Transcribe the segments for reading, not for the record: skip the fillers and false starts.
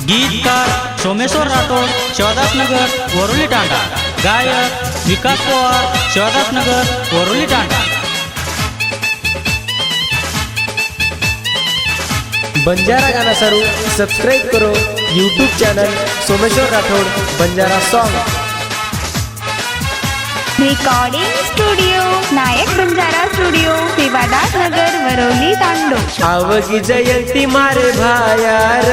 गीतकार सोमेश्वर राठोड, शिवदासनगर, वरुली तांडा। गायक विकास पवार, शिवदासनगर, वरुली तांडा। बंजारा गाना सारू सब्सक्राइब करो YouTube channel Someshwar Rathod Banjara song. Recording studio Nayak Banjara studio, Shivdas Nagar, Varvali Tando. आवगी जयंती मारे भायार,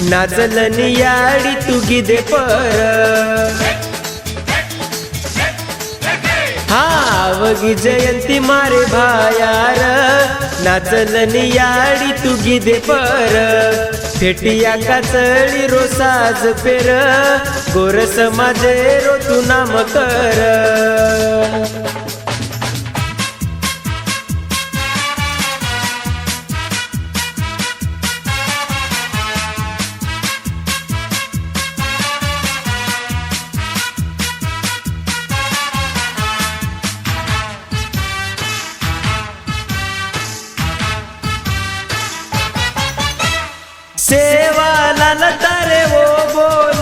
नाचलनी याडी तू गिदे पर। आवगी जयंती मारे भायार, नाचलनी याडी तू गिदे पर। फेटिया काचळी रो साज पेर, गोर समाजे रो तू नाम कर। सेवा लाल तारे वो बोल,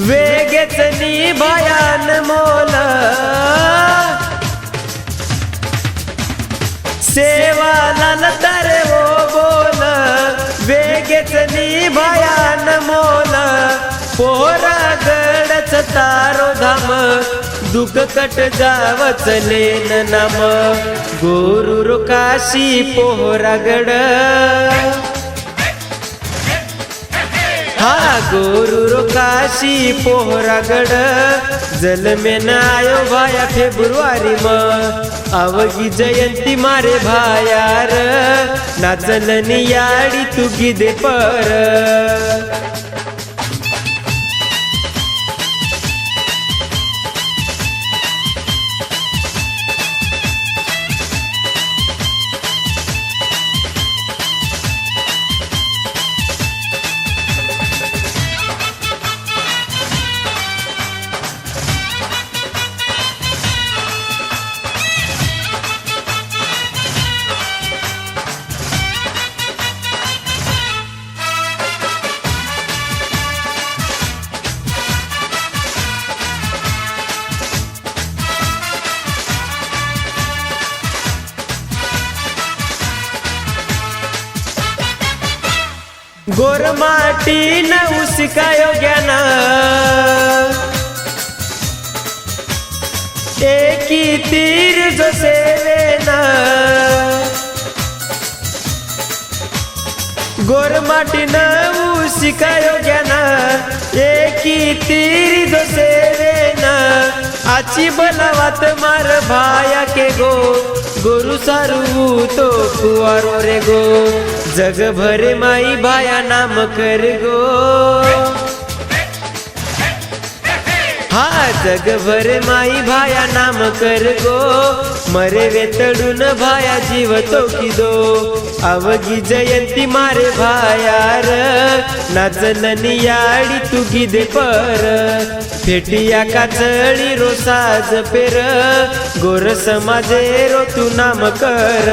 वेगेच निभायान मोल। सेवा लाल तारे वो बोल, वेगेच निभायान मोल। पोहरा गडच तारो धाम, दुःख कट जावच लेन नाम। गोरू काशी पोहरागड, हा गोरू काशी पोहरागड। जल में आयो भाया फेब्रुवारी म, आवगी जयंती मारे भायार। नाचलनी याडी तू गिदे पर। गोर माटी न उसिकायो ज्ञान, एकी तीर जो सेवेन। गोर माटी न उसिकायो ज्ञान, एकी तीर जो सेवेन। आची बलवत मार भाया के गो, गोरु सारू तो कुवारो रे गो। जग भरे माई भाया नाम कर गो, हा जग भरे माई भाया नाम कर गो। मरे वेतडून भाया जीव तो की दो, आवगी जयंती मारे भायार। नाचलनी याडी तू गिदे पर। फेटिया काचळी रो साज पेर, गोर समाजे रो तू नाम कर।